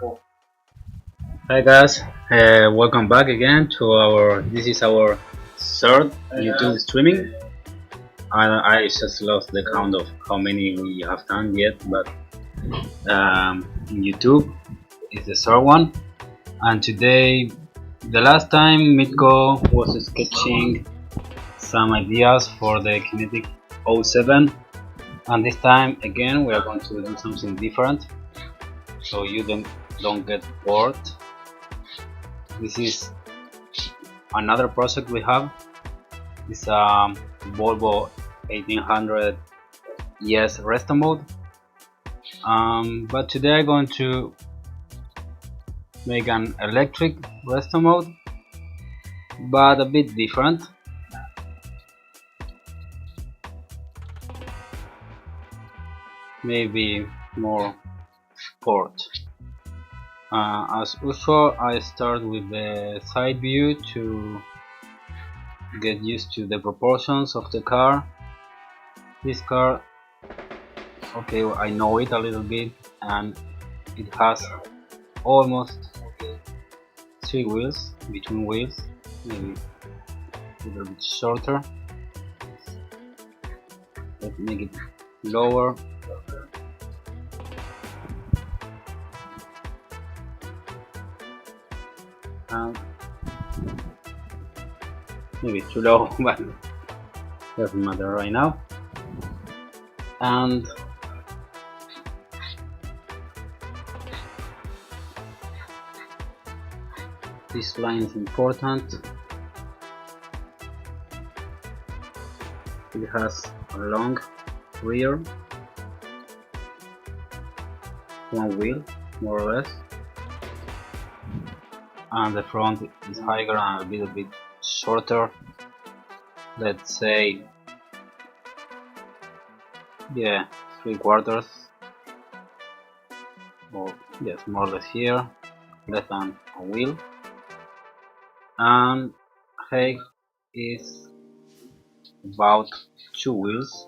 Hi guys, welcome back again to this is our third YouTube streaming. I just lost the count of how many we have done yet, but in YouTube is the third one. And today, the last time Mitko was sketching some ideas for the Kinetik 07, and this time again we are going to do something different, so you don't get bored. This is another project we have. It's a Volvo 1800 ES resto mode, but today I'm going to make an electric resto mode, but a bit different. Maybe more sport. As usual, I start with the side view to get used to the proportions of the car. This car, okay, I know it a little bit, and it has almost 3 wheels, between wheels, maybe a little bit shorter. Let's make it lower. And maybe too low, but doesn't matter right now. And this line is important. It has a long rear, one wheel more or less, and the front is higher and a little bit shorter. Let's say, yeah, 3/4, or yes, more or less here, less than a wheel. And height is about 2 wheels.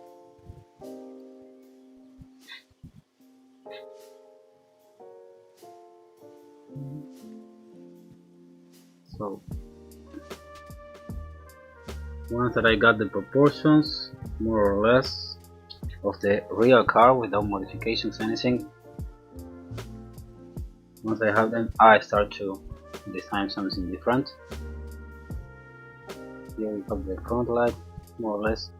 So once that I got the proportions more or less of the real car without modifications, anything, once I have them, I start to design something different. Here we have the front light, more or less.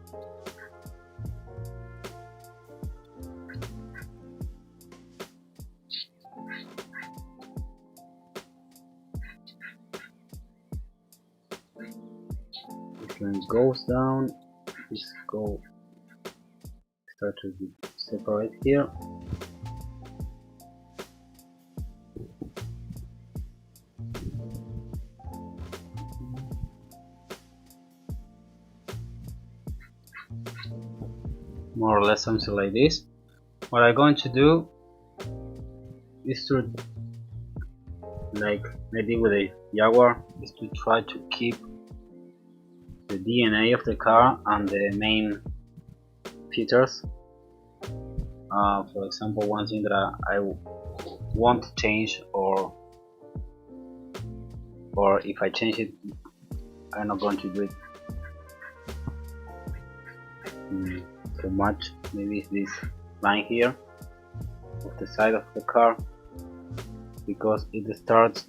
This line goes down, this start to be separate here. More or less something like this. What I'm going to do is to, like I did with the Jaguar, is to try to keep the DNA of the car and the main features. For example, one thing that I want to change, or if I change it, I'm not going to do it too much. Maybe it's this line here of the side of the car, because it starts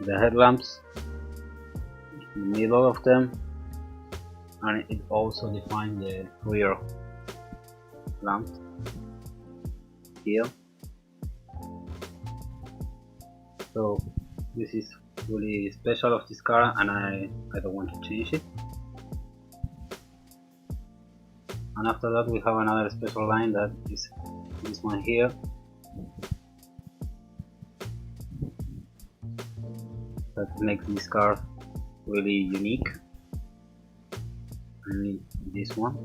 the headlamps in the middle of them, and it also defines the rear lamps here. So this is really special of this car, and I don't want to change it. And after that we have another special line, that is this one here, that makes this car really unique. I mean, this one.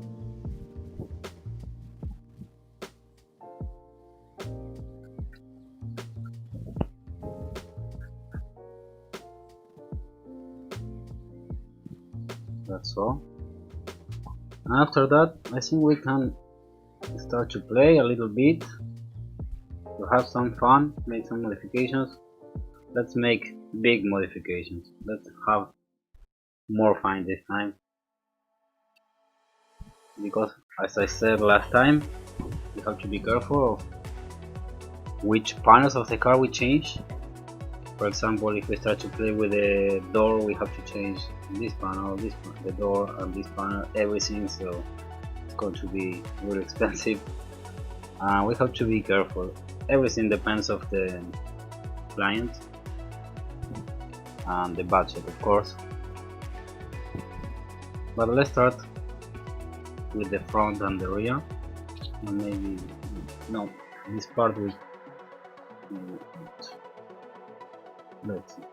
That's all. And after that, I think we can start to play a little bit To have some fun, make some modifications. Let's make big modifications. Let's have more fun this time. Because as I said last time, we have to be careful of which panels of the car we change. For example, if we start to play with the door, we have to change this panel, the door, and this panel, everything. So it's going to be really expensive. We have to be careful. Everything depends of the client and the budget, of course. But let's start with the front and the rear, and maybe no, this part we let's see.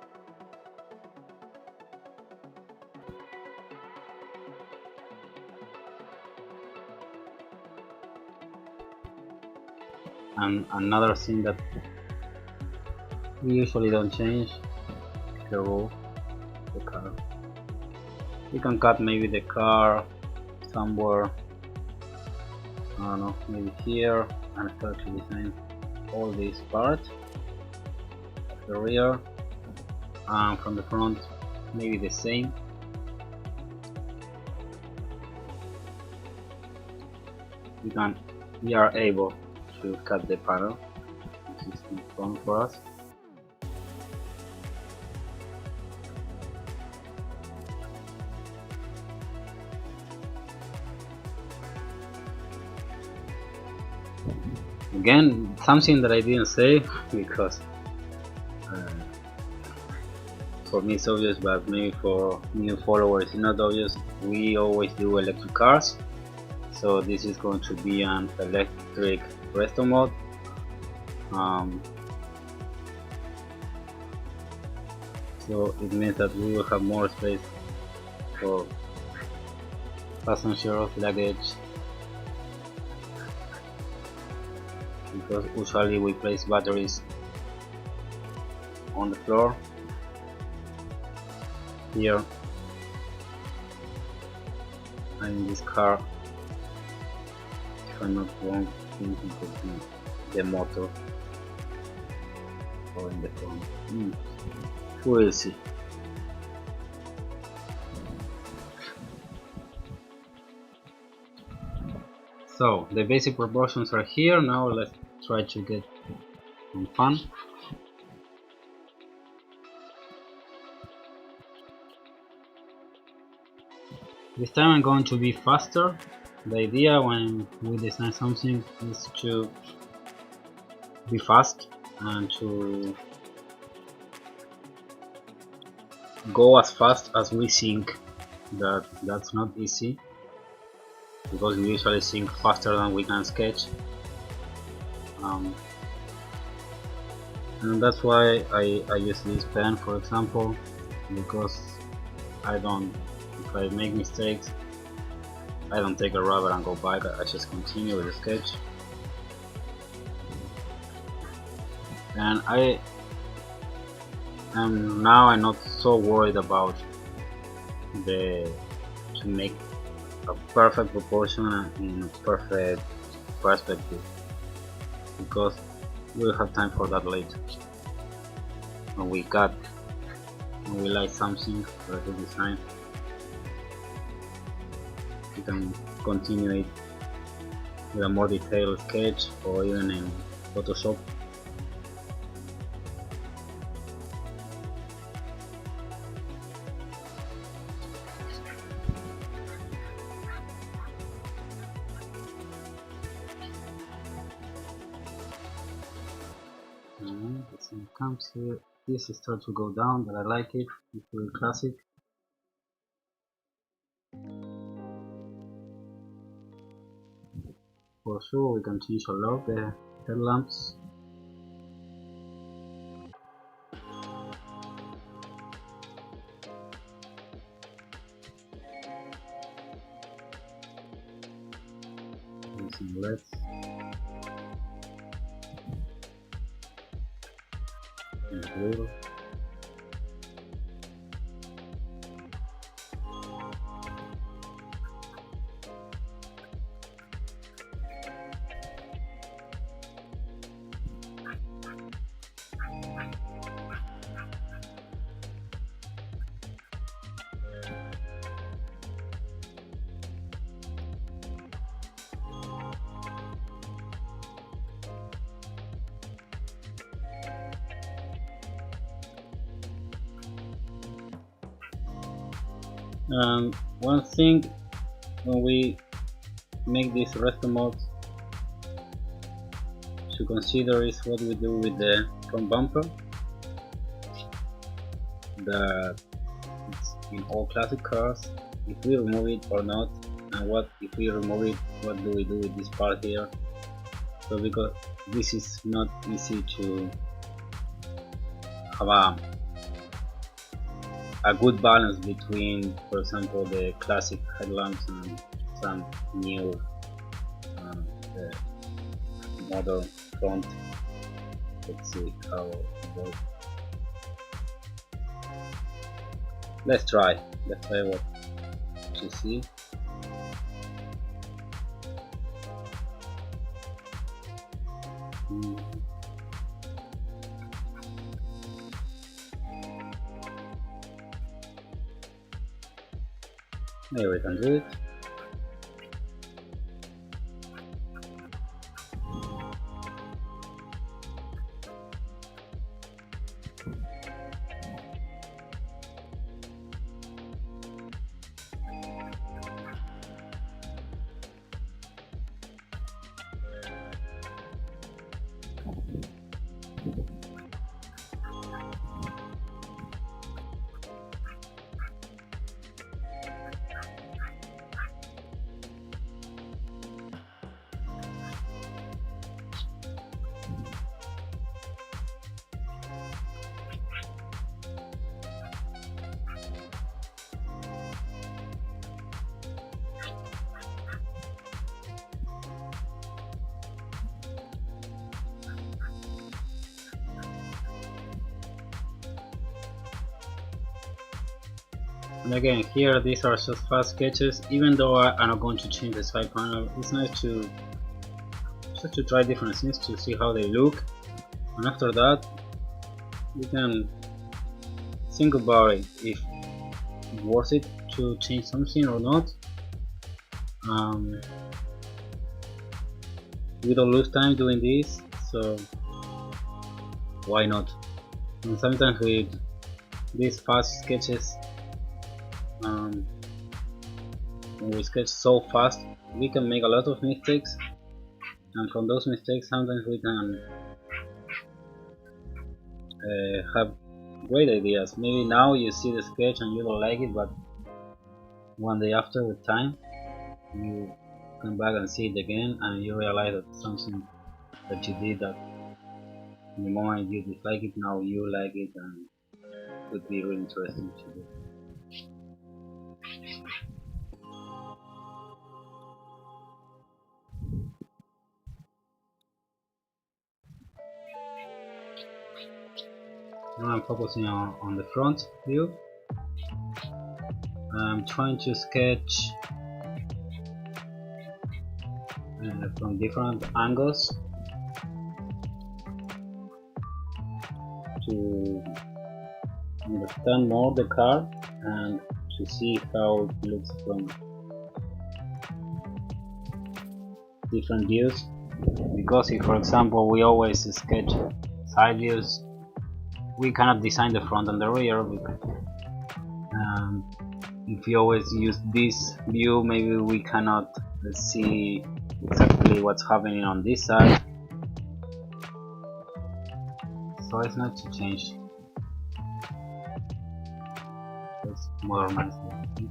And another thing that we usually don't change is the roof, the car. We can cut maybe the car somewhere, I don't know, maybe here, and start to design all these parts of the rear, and from the front maybe the same. We are able to cut the panel, which is fun for us. Again, something that I didn't say because for me it's obvious, but maybe for new followers it's not obvious. We always do electric cars, so this is going to be an electric resto mode. So it means that we will have more space for passengers, luggage, because usually we place batteries on the floor here, and in this car, if I'm not wrong, I think it could be the motor or in the front. We'll see. So the basic proportions are here. Now let's try to get some fun. This time I'm going to be faster. The idea when we design something is to be fast and to go as fast as we think. That's not easy, because we usually think faster than we can sketch, and that's why I use this pen, for example, because if I make mistakes, I don't take a rubber and go back. I just continue with the sketch, and I'm not so worried about to make a perfect proportion in a perfect perspective, because we'll have time for that later. When we cut and we like something for the design, you can continue it with a more detailed sketch or even in Photoshop. The thing comes here, this starts to go down, but I like it. It's very classic. For sure, we can change a lot the headlamps. Using LEDs. And wheel. One thing when we make this resto mode to consider is what we do with the front bumper. That it's in all classic cars, if we remove it or not, and what if we remove it, what do we do with this part here? So because this is not easy to have a good balance between, for example, the classic headlamps and some new the modern front. Let's see how it goes. Let's try what to see. Maybe we can do it. And again, here these are just fast sketches. Even though I'm not going to change the side panel, it's nice to just to try different things to see how they look. And after that, you can think about it if it's worth it to change something or not. We don't lose time doing this, so why not? And sometimes with these fast sketches, when we sketch so fast, we can make a lot of mistakes, and from those mistakes sometimes we can have great ideas. Maybe now you see the sketch and you don't like it, but one day after, with time, you come back and see it again and you realize that something that you did that in the moment you dislike it, now you like it, and it would be really interesting to do. Now I'm focusing on the front view. I'm trying to sketch from different angles to understand more the car and to see how it looks from different views. Because if, for example, we always sketch side views, we cannot design the front and the rear. If we always use this view, maybe we cannot see exactly what's happening on this side. So it's not to change. Let's modernize it.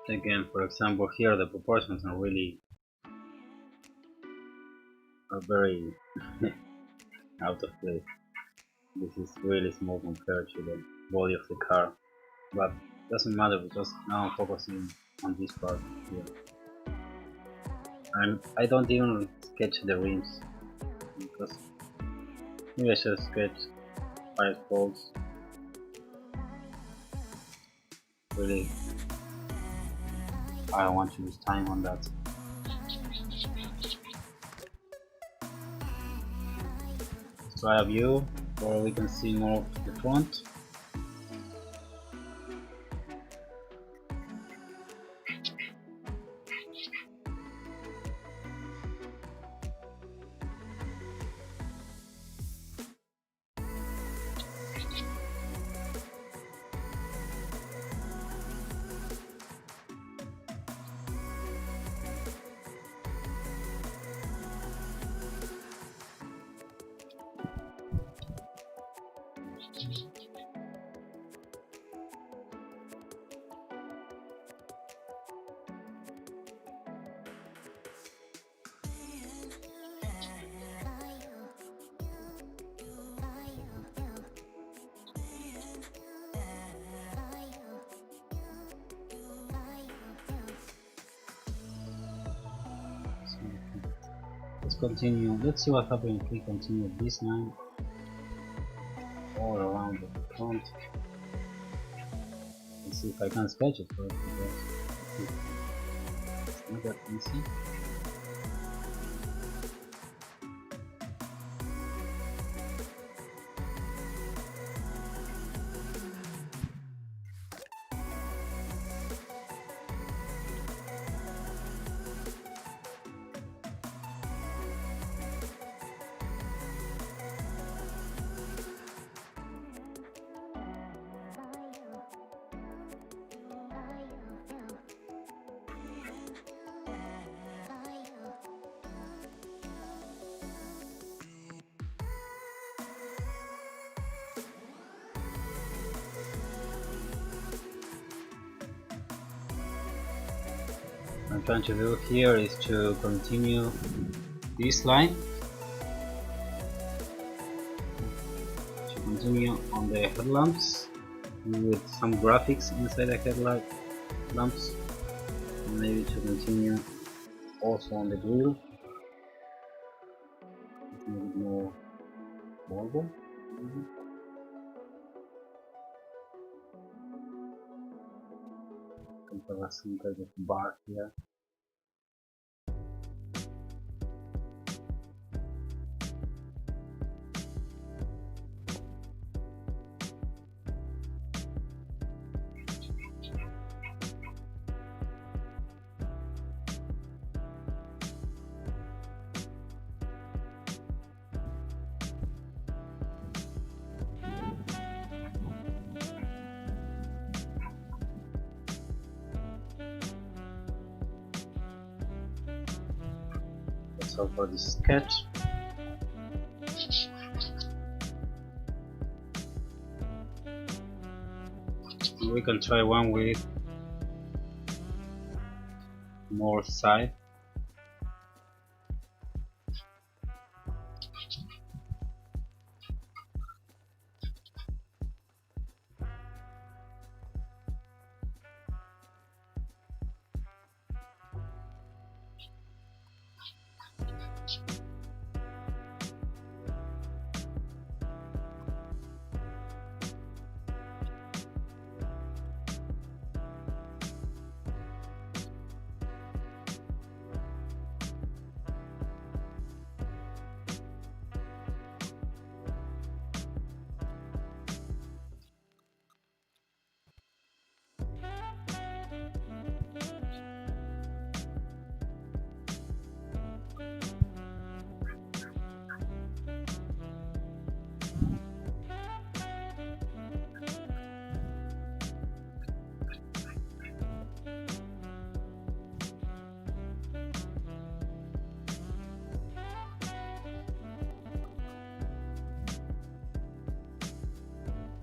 Again, for example, here the proportions are very out of place. This is really small compared to the body of the car, but doesn't matter because now I'm focusing on this part here. And I don't even sketch the rims because maybe I should sketch 5 folds. Really, I don't want to use time on that. Let's try a view where we can see more of the front. Let's continue. Let's see what happens if we continue this line all around the front. Let's see if I can sketch it first because it's not that easy. What I'm trying to do here is to continue this line, to continue on the headlamps with some graphics inside the headlight lamps, and maybe to continue also on the grill, a bit more marble. Have some kind of bar here. That's all for this sketch. We can try one with more side.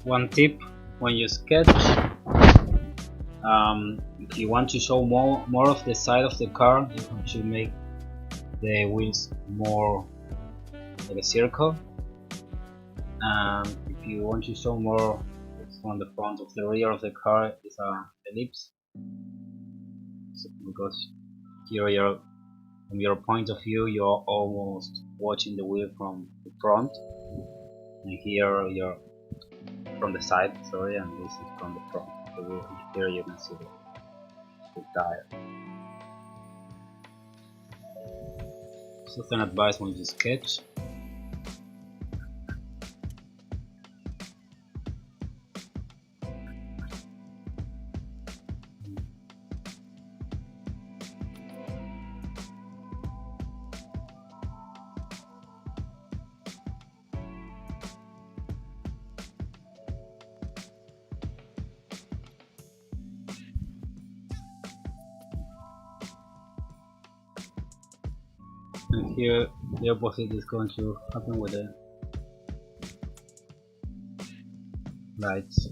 One tip when you sketch, If you want to show more of the side of the car, you should make the wheels more like a circle. If you want to show more from the front of the rear of the car, it's a ellipse. So because here from your point of view, you're almost watching the wheel from the front, and here you're from the side. Sorry, and this is from the front. So here you can see the tire. So an advice when you sketch. And here the opposite is going to happen with the lights.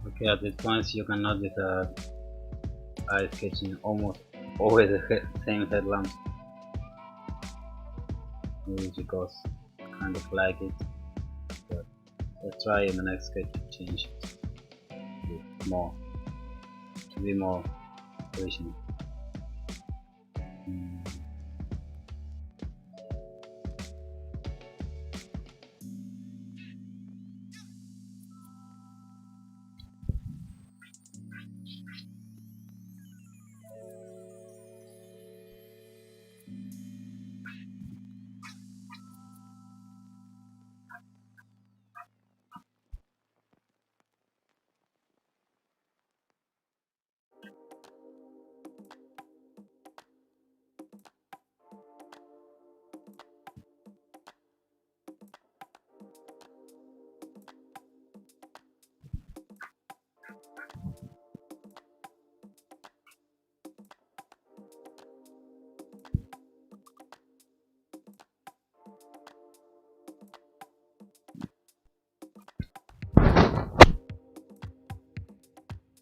Okay, at this point you can notice that I'm sketching almost always the same headlamp. Maybe because I kind of like it, but let's try in the next sketch to change it more, to be more original.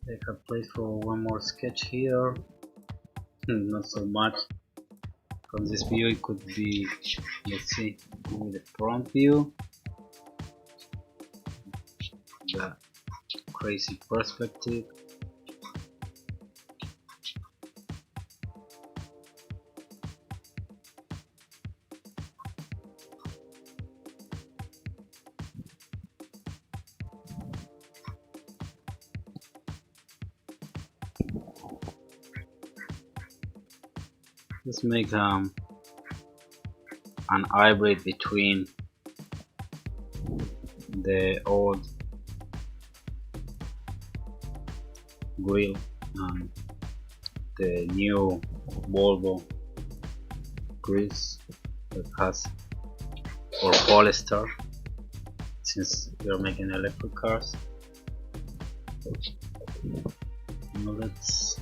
I have place for one more sketch here. Not so much. From this view it could be, let's see, with the front view, the crazy perspective. Let's make an hybrid between the old grill and the new Volvo grills that has or polyester, since we are making electric cars. Now let's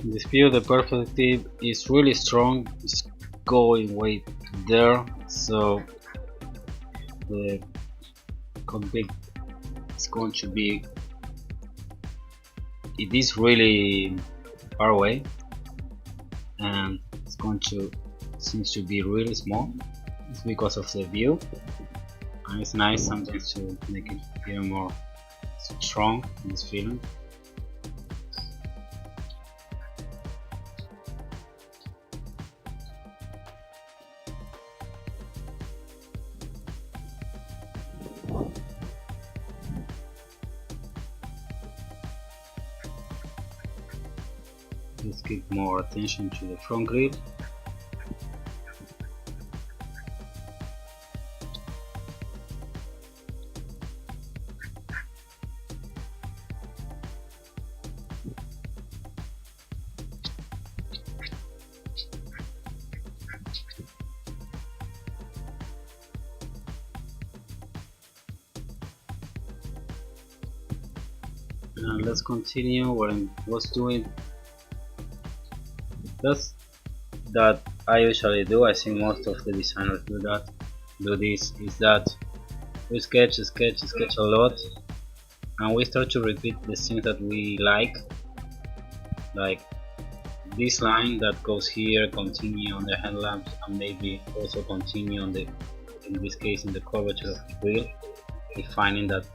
In this view, the perspective is really strong. It's going way there, so the cockpit is going to be. It is really far away, and it's going to seems to be really small. It's because of the view, and it's nice sometimes to make it even more strong in this feeling. Let's give more attention to the front grille. And let's continue what I was doing. That's that I usually do. I think most of the designers do this is that we sketch a lot, and we start to repeat the things that we like this line that goes here, continue on the headlamps, and maybe also continue on the, in this case, in the curvature of the wheel, defining that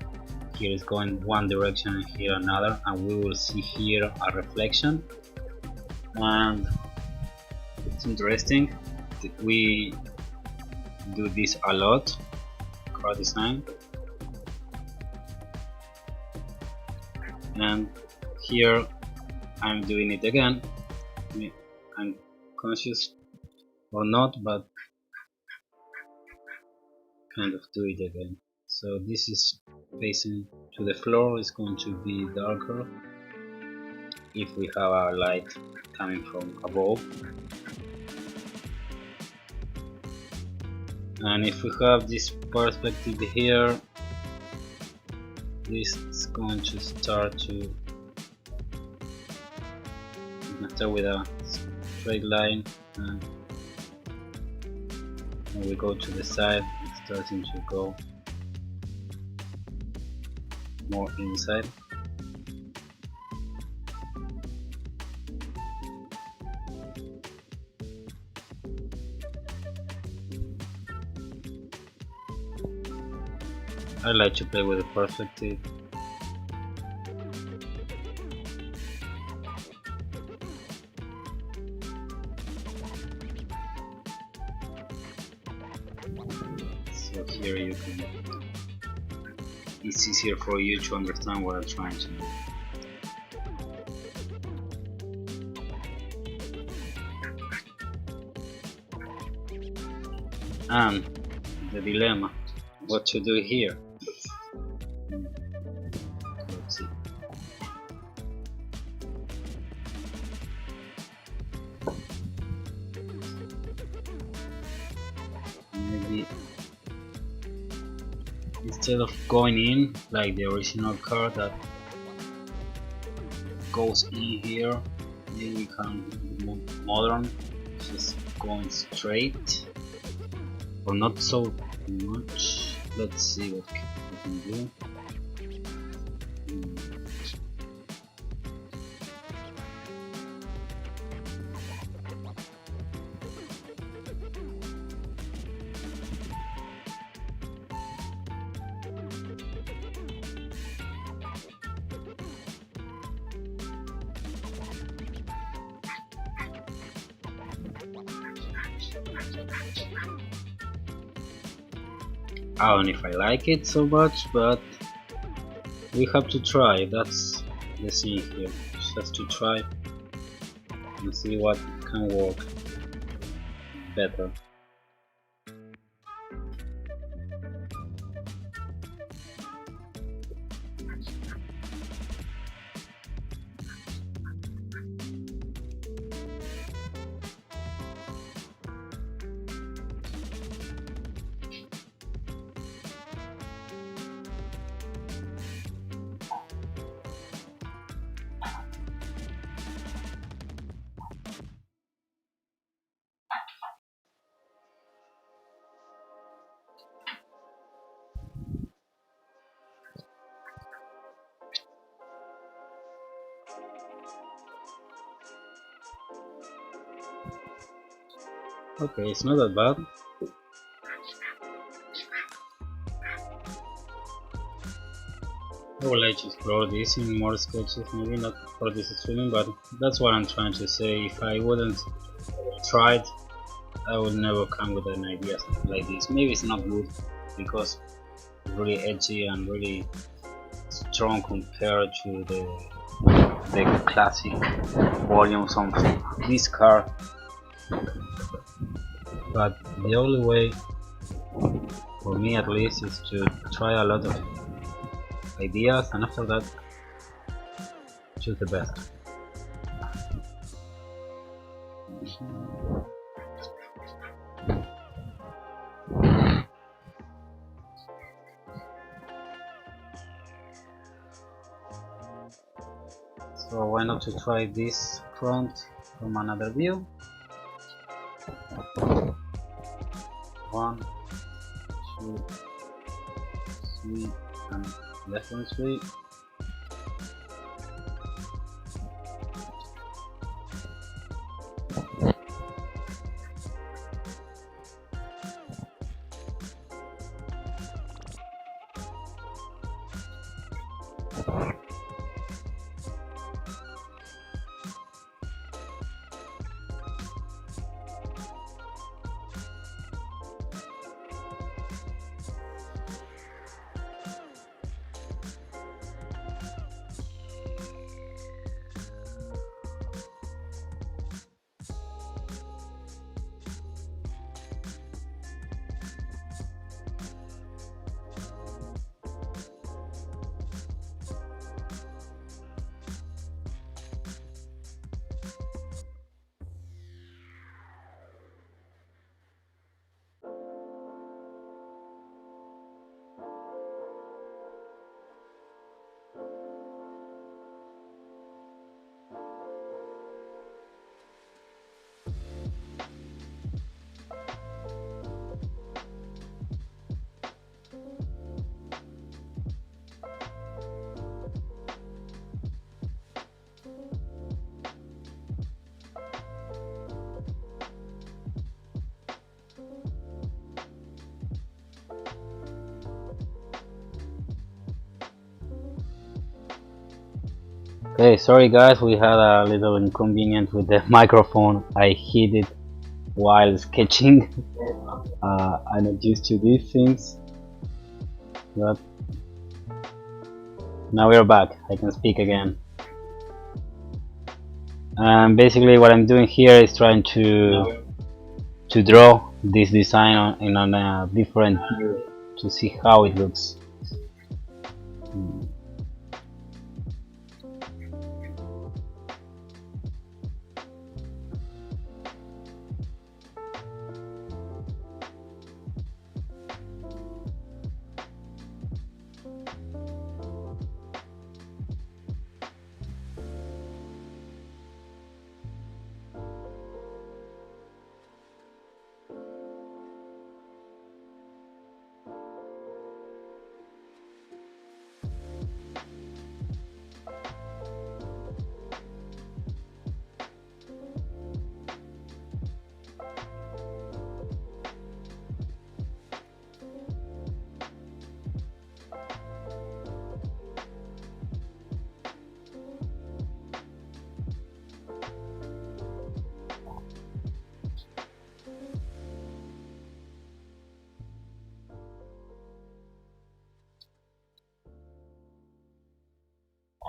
here is going one direction and here another, and we will see here a reflection. And it's interesting that we do this a lot, car design. And here I'm doing it again. I'm conscious or not, but kind of do it again. So this is facing to the floor, is going to be darker if we have our light coming from above, and if we have this perspective here, this is going to start with a straight line, and when we go to the side, it's starting to go more inside. I like to play with the perspective. So here you can, it's easier for you to understand what I'm trying to do. And the dilemma, what to do here. Let's see. Maybe instead of going in like the original car that goes in here, maybe we can be more modern, just going straight, or not so much. Let's see what we can do. I don't know if I like it so much, but we have to try. That's the thing here, just to try and see what can work better. Okay, it's not that bad. I would like to explore this in more sketches, maybe not for this streaming, but that's what I'm trying to say. If I wouldn't try it, I would never come with an idea like this. Maybe it's not good because it's really edgy and really strong compared to the classic volumes of this car. But the only way, for me at least, is to try a lot of ideas and after that choose the best. So why not to try this front from another view? 1, 2, 3 and left and 3. Okay, sorry guys, we had a little inconvenience with the microphone. I hit it while sketching. I'm not used to these things, but now we're back. I can speak again. Basically what I'm doing here is trying to draw this design on a different view to see how it looks.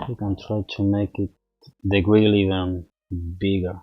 You can try to make it the grill even bigger.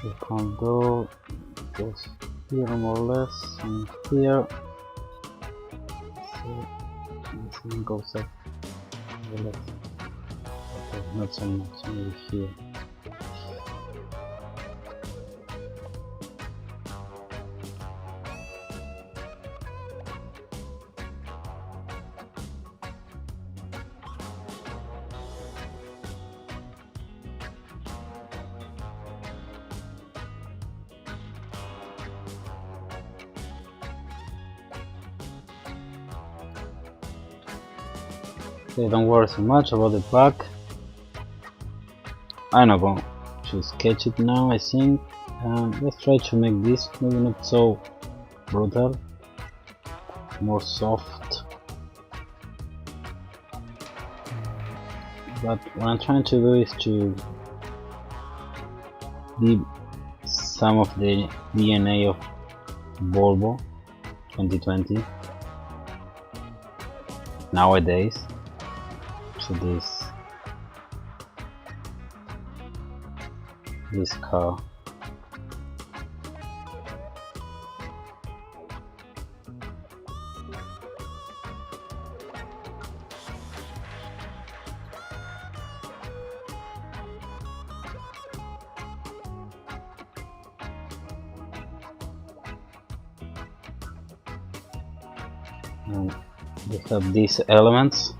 The front door goes here more or less, and here. So this one goes up more or less. Okay, not so much, maybe here. Okay, don't worry so much about the back. I'm not going to sketch it now, I think. Let's try to make this maybe not so brutal, more soft. But what I'm trying to do is to leave some of the DNA of Volvo 2020 nowadays to this car. And we have these elements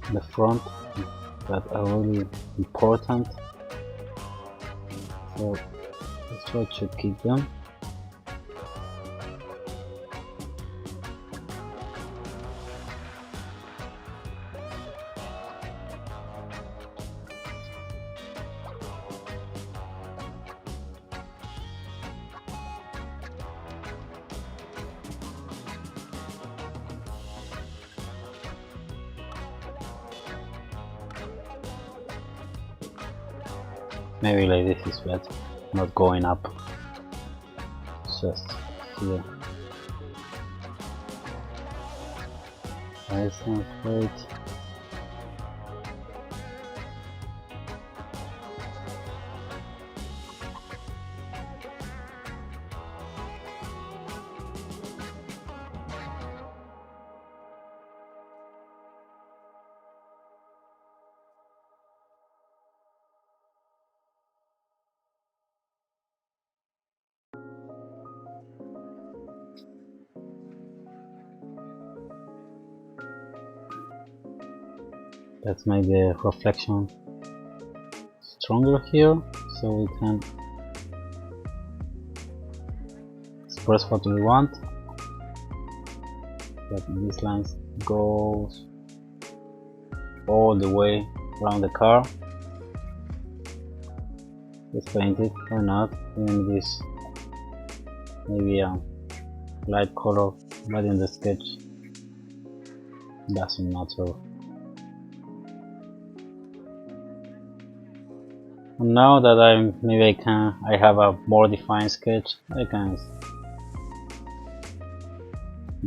in the front that are really important, so let's try to keep them. Maybe like this is better, not going up, just here. That sounds great. Let's make the reflection stronger here, so we can express what we want. That these lines goes all the way around the car. Let's paint it or not. In this maybe a light color, but in the sketch doesn't matter. And now that I have a more defined sketch, I can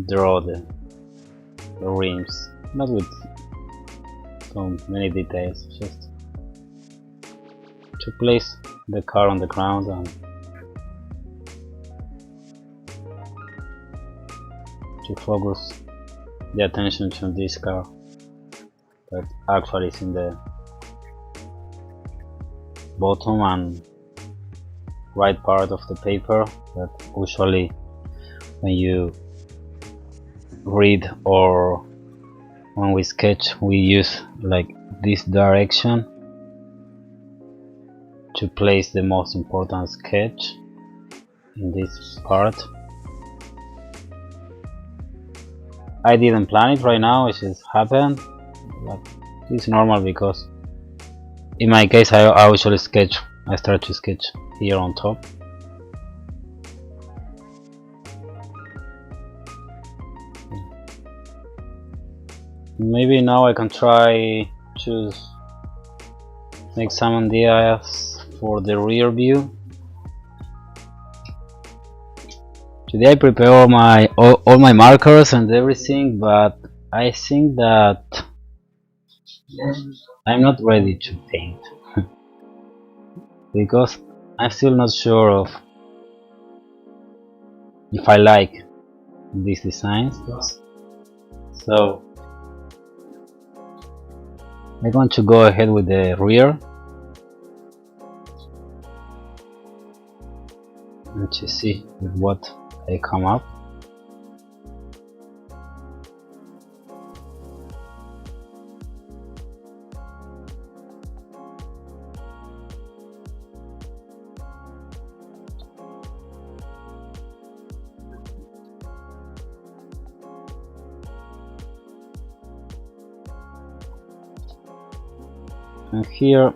draw the rims, not with so many details, just to place the car on the ground and to focus the attention to this car that actually is in the bottom and right part of the paper, that usually when you read or when we sketch we use like this direction to place the most important sketch in this part. I didn't plan it right now, it just happened, but it's normal because in my case I usually sketch, I start to sketch here on top. Maybe now I can try to make some ideas for the rear view. Today I prepare all my markers and everything, but I think that I'm not ready to paint. because I'm still not sure of if I like these designs. So I'm going to go ahead with the rear and to see with what I come up. And here,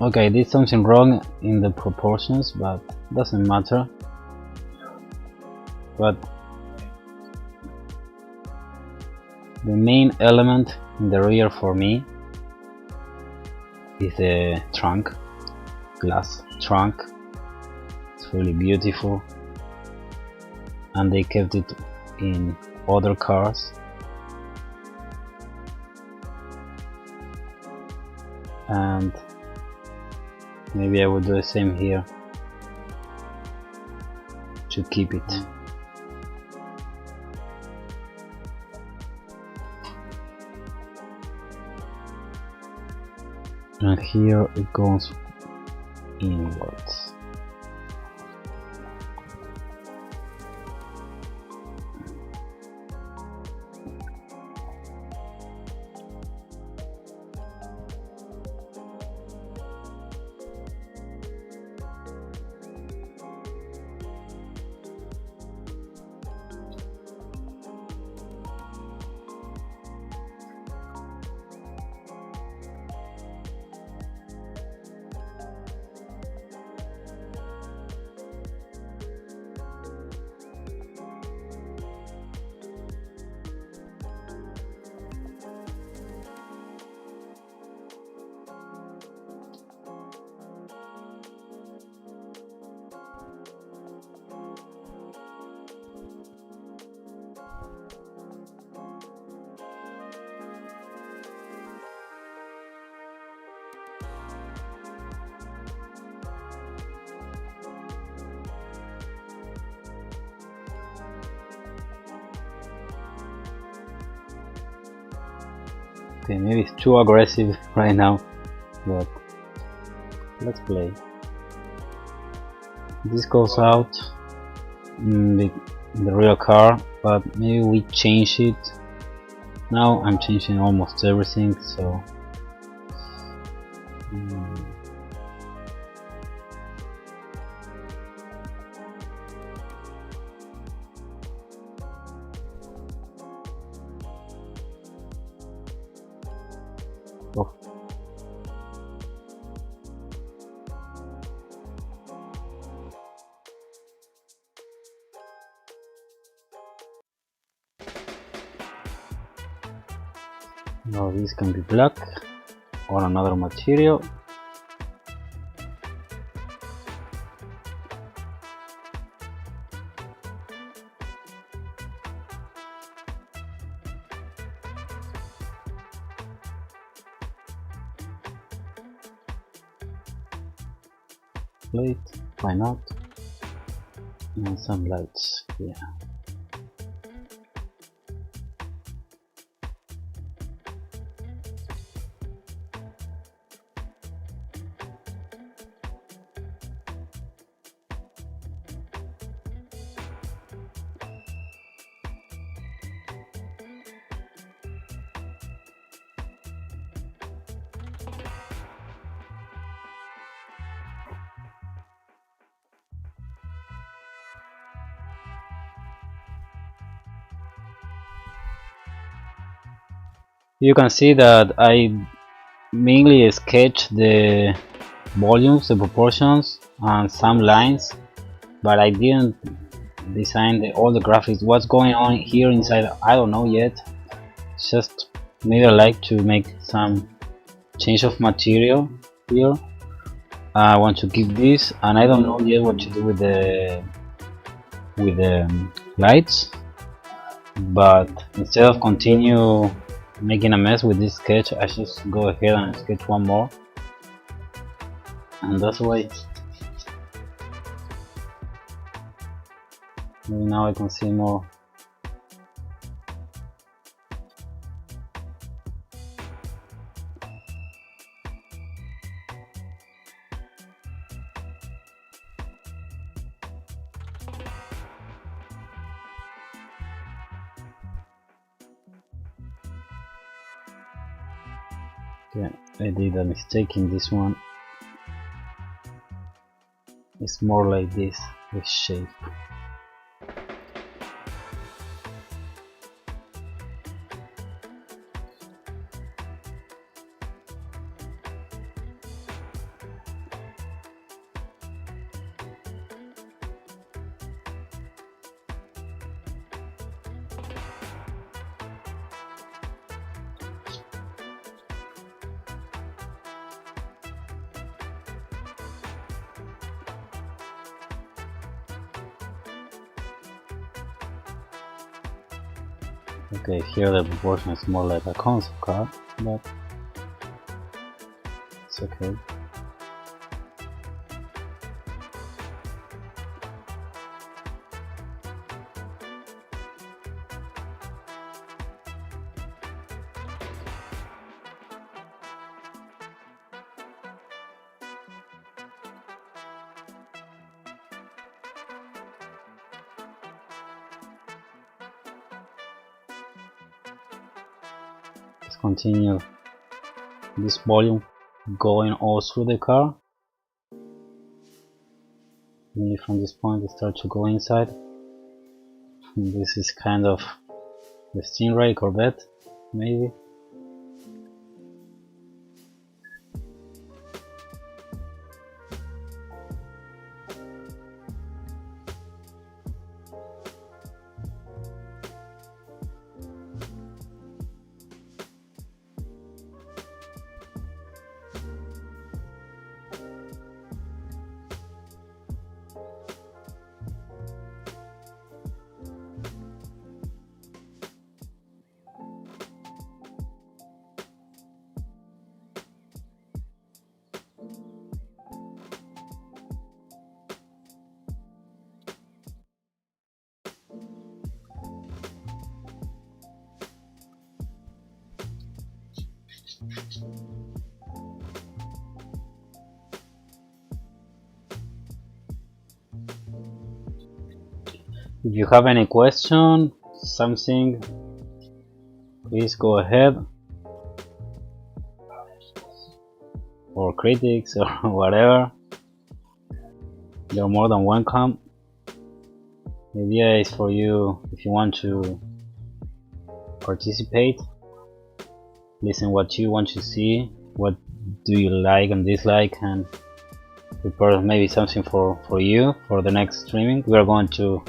okay, I did something wrong in the proportions, but doesn't matter. But the main element in the rear for me is the trunk, glass trunk. It's really beautiful, and they kept it in other cars. And maybe I will do the same here to keep it. And here it goes inwards. Okay, maybe it's too aggressive right now, but let's play. This goes out in the real car, but maybe we change it. Now I'm changing almost everything, so oh. Now this can be black or another material. Plate, why not? And some lights, yeah. You can see that I mainly sketch the volumes, the proportions, and some lines, but I didn't design all the graphics. What's going on here inside, I don't know yet. It's just maybe I like to make some change of material here. I want to keep this, and I don't know yet what to do with the lights, but instead of continue making a mess with this sketch, I just go ahead and sketch one more. and that's why maybe now I can see more. Okay, I did a mistake in this one. It's more like this shape. Okay, here the proportion is more like a concept car, but it's okay. Let's continue this volume going all through the car. Maybe from this point we start to go inside. And this is kind of the Stingray Corvette, maybe. If you have any question, something, please go ahead, or critics or whatever, you're more than welcome. The idea is for you, if you want to participate, listen what you want to see, what do you like and dislike, and prepare maybe something for you for the next streaming. We are going to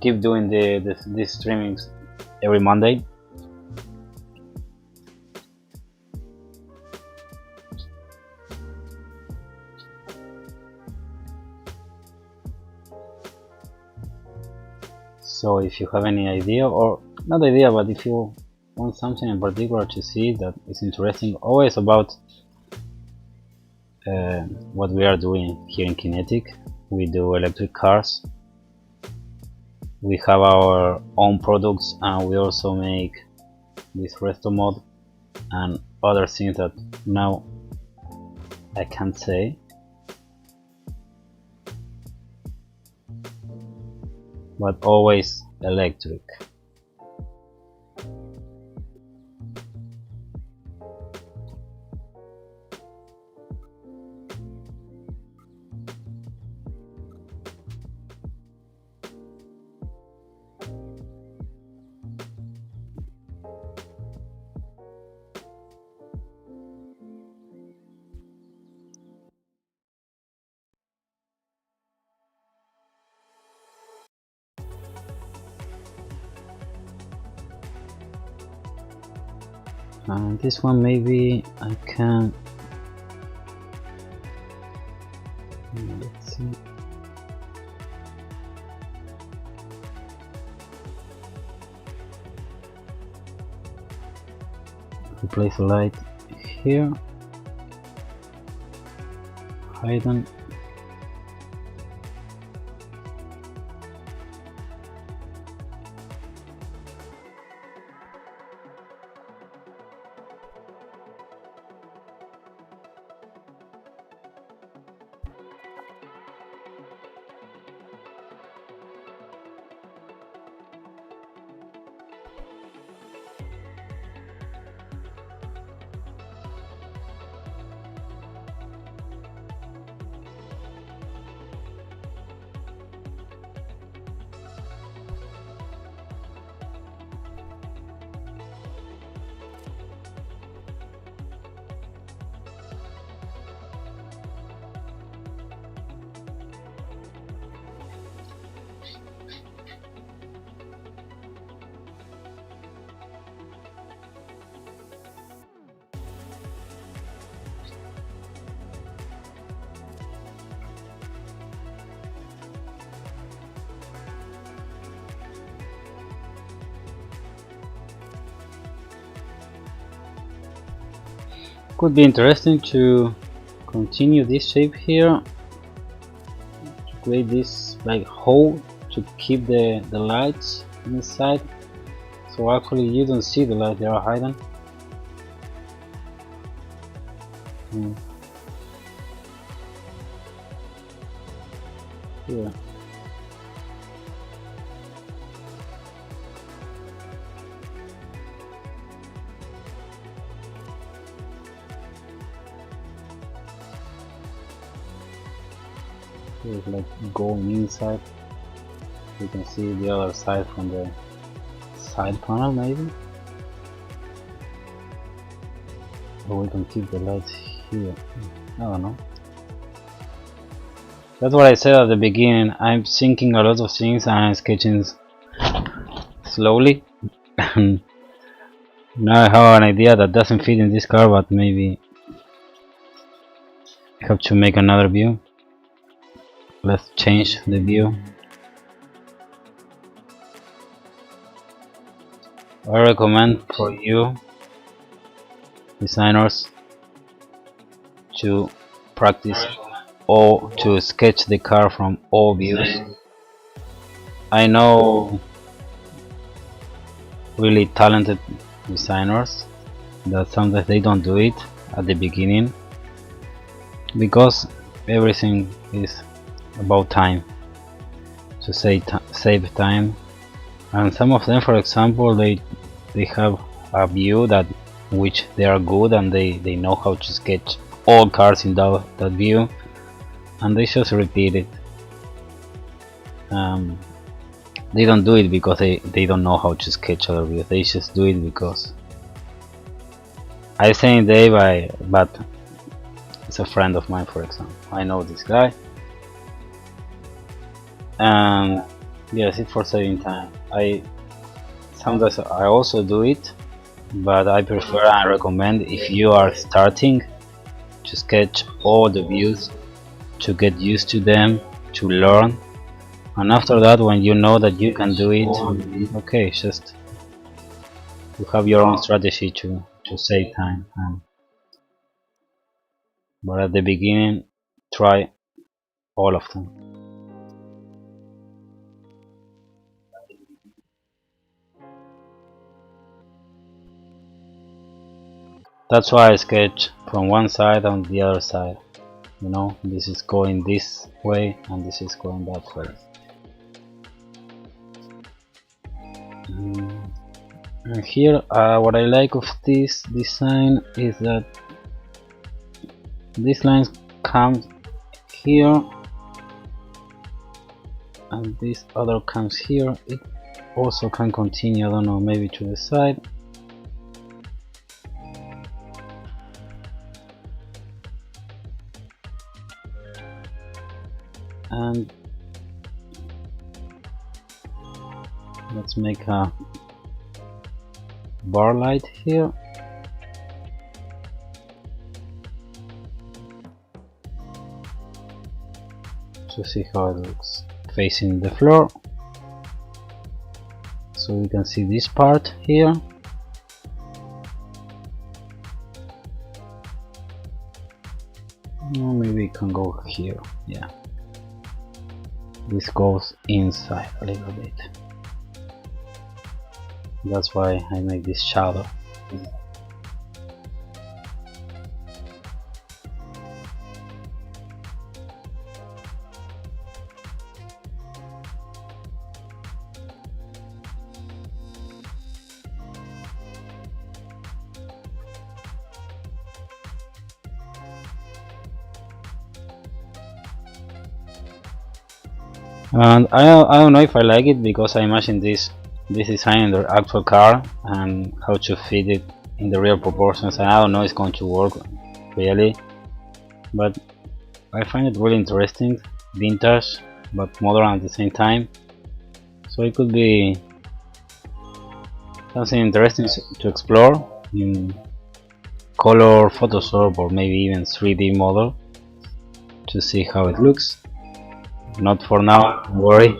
keep doing these streamings every Monday. So if you have any idea, or not idea, but if you want something in particular to see that is interesting, always about what we are doing here in Kinetik. We do electric cars, we have our own products, and we also make this resto mod and other things that now I can't say, but always electric. And this one maybe I can, let's see, replace a light here, hidden. Could be interesting to continue this shape here, to create this like hole to keep the lights inside, so actually you don't see the lights, they are hidden. Yeah. It's like going inside. You can see the other side from the side panel maybe. Or we can keep the lights here. I don't know. That's what I said at the beginning. I'm thinking a lot of things and I'm sketching slowly. Now I have an idea that doesn't fit in this car, but maybe I have to make another view. Let's change the view. I recommend for you designers to practice or to sketch the car from all views. I know really talented designers that sometimes they don't do it at the beginning because everything is about time, to save time, and some of them, for example, they have a view that which they are good and they know how to sketch all cars in that view, and they just repeat it. They don't do it because they don't know how to sketch other views, they just do it because I think but it's a friend of mine, for example. I know this guy, and yes, it's for saving time. Sometimes I also do it, but I prefer and recommend if you are starting to sketch all the views, to get used to them, to learn, and after that, when you know that you can do it, okay, just you have your own strategy to save time. But at the beginning, try all of them. That's why I sketch from one side and the other side. You know, this is going this way and this is going that way. And here, what I like of this design is that these lines come here and this other comes here. It also can continue, I don't know, maybe to the side. And let's make a bar light here. To see how it looks facing the floor. So we can see this part here. Maybe we can go here. Yeah, this goes inside a little bit. That's why I make this shadow. And I don't know if I like it, because I imagine this design in the actual car and how to fit it in the real proportions, and I don't know it's going to work really, but I find it really interesting, vintage but modern at the same time, so it could be something interesting to explore in color Photoshop or maybe even 3D model to see how it looks. Not for now, don't worry.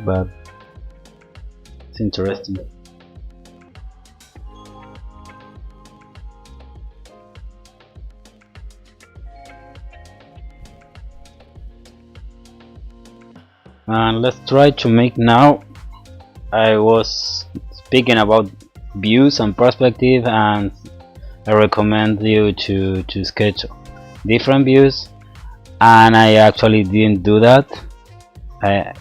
But it's interesting. And let's try to make now. I was speaking about views and perspective, and I recommend you to sketch different views, and I actually didn't do that.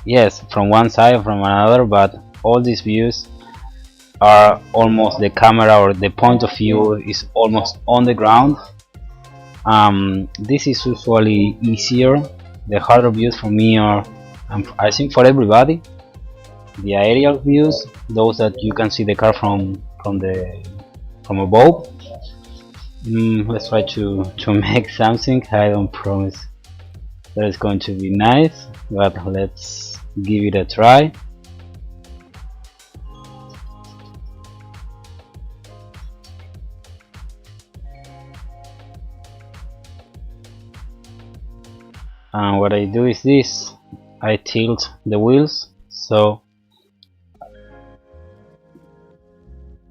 Yes, from one side, from another, but all these views are almost the camera, or the point of view is almost on the ground. This is usually easier. The harder views for me are, I think for everybody, the aerial views, those that you can see the car from above. Let's try to make something. I don't promise that it's going to be nice, but let's give it a try. And what I do is this: I tilt the wheels so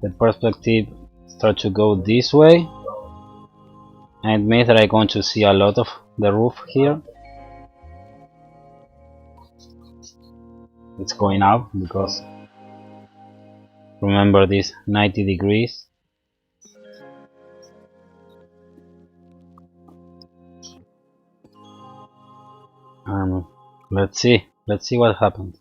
the perspective starts to go this way, and it means that I'm going to see a lot of the roof here. It's going up because remember this 90 degrees. Let's see what happens.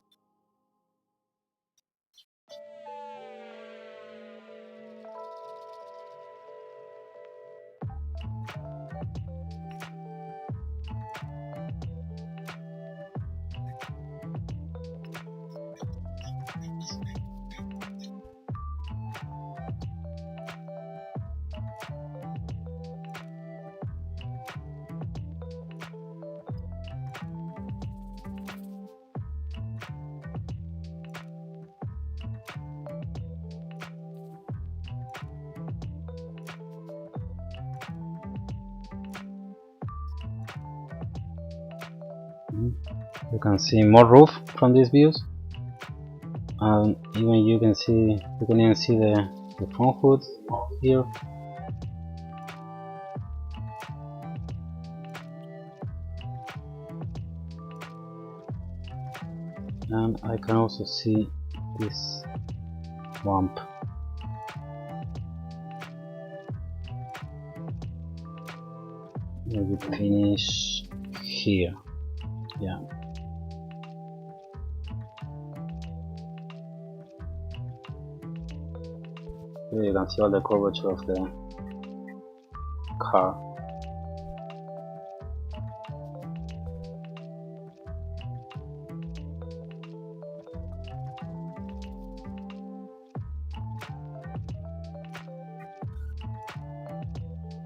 You can see more roof from these views, and even you can even see the front hood here. And I can also see this bump. Maybe finish here. Yeah. Here you can see all the curvature of the car.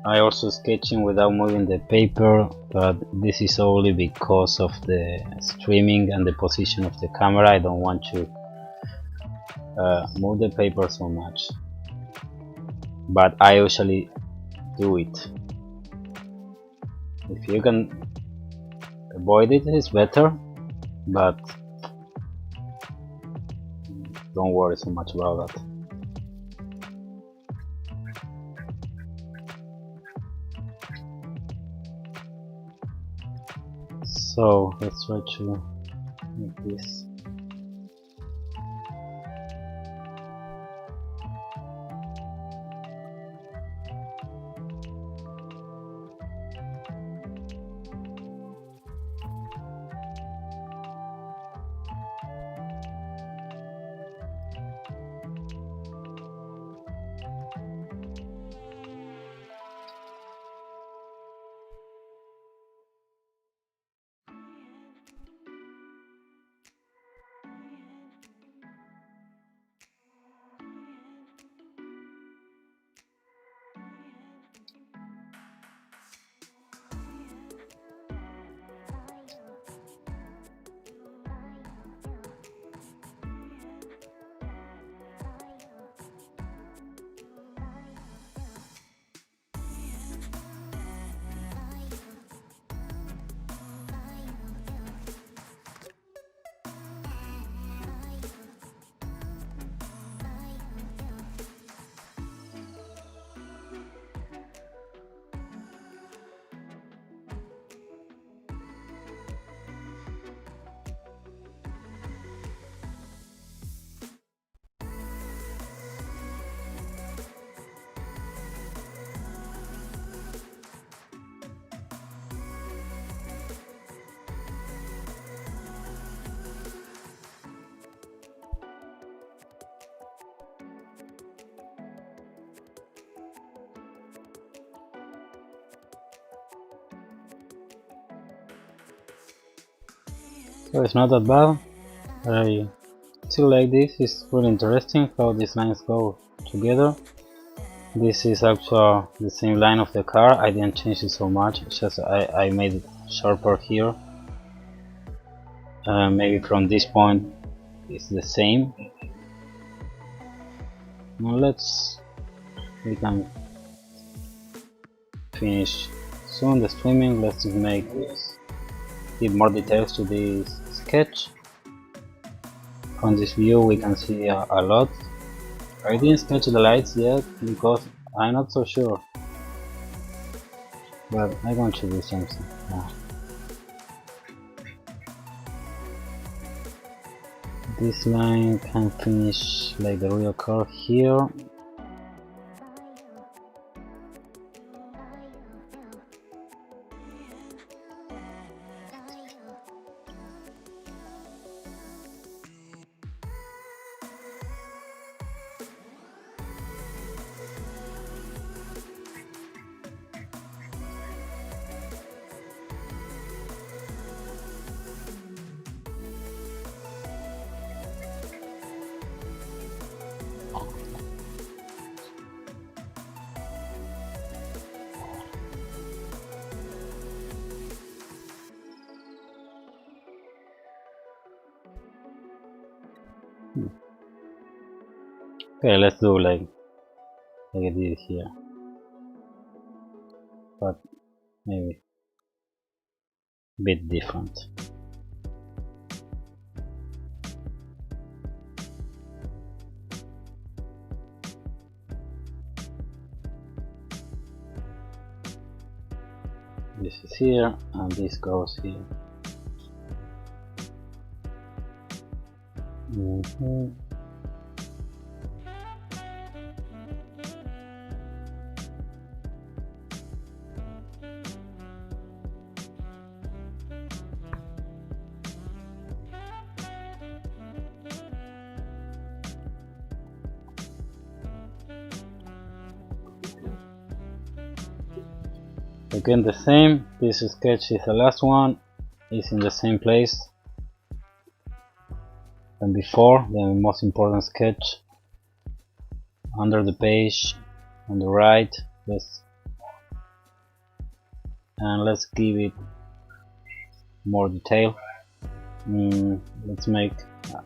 I also sketching without moving the paper, but this is only because of the streaming and the position of the camera. I don't want to move the paper so much, but I usually do it. If you can avoid it, it's better, but don't worry so much about that. So let's try to make this. So it's not that bad. I still like this. It's really interesting how these lines go together. This is actually the same line of the car. I didn't change it so much. It's just I made it sharper here. Maybe from this point it's the same. Now we can finish soon the streaming. Let's just give more details to this sketch. From this view we can see a lot. I didn't sketch the lights yet because I'm not so sure, but I'm going to do something now. This line can finish like the real curve here. Okay, let's do like I did here, but maybe a bit different. This is here and this goes here. Again the same, this sketch is the last one, is in the same place than before, the most important sketch. Under the page, on the right, let's give it more detail. Let's make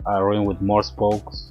a ring with more spokes.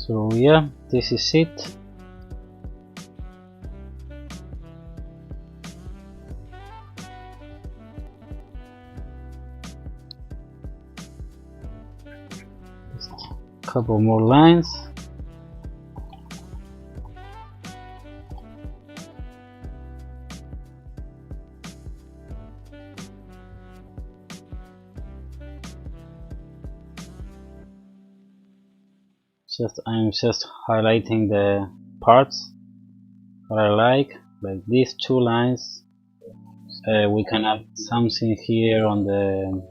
So yeah, this is it. Just a couple more lines. I'm just highlighting the parts that I like these two lines. We can add something here on the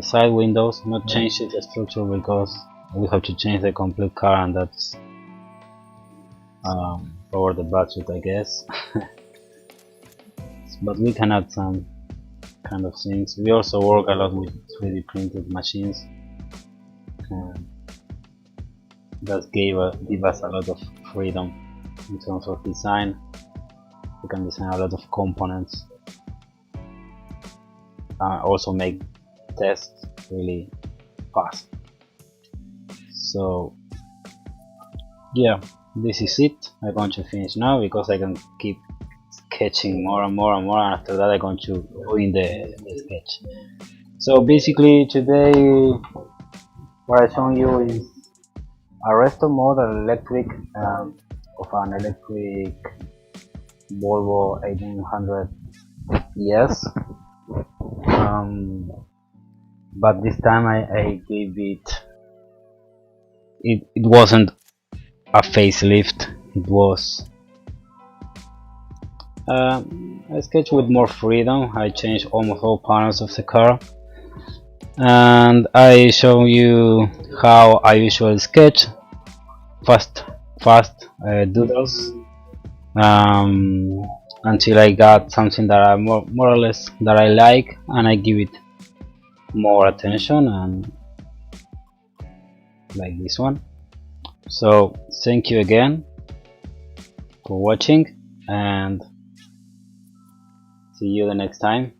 side windows, not change the structure because we have to change the complete car, and that's over the budget, I guess. But we can add some kind of things. We also work a lot with 3D printed machines. That give us a lot of freedom in terms of design. We can design a lot of components. Also make tests really fast. So yeah, this is it. I'm going to finish now because I can keep sketching more and more and more, and after that I'm going to ruin the sketch. So basically today what I'm showing you is a resto model electric of an electric Volvo 1800 ES, but this time I gave it wasn't a facelift, it was a sketch with more freedom. I changed almost all panels of the car, and I show you how I usually sketch fast doodles until I got something that I more or less that I like, and I give it more attention, and like this one. So thank you again for watching, and see you the next time.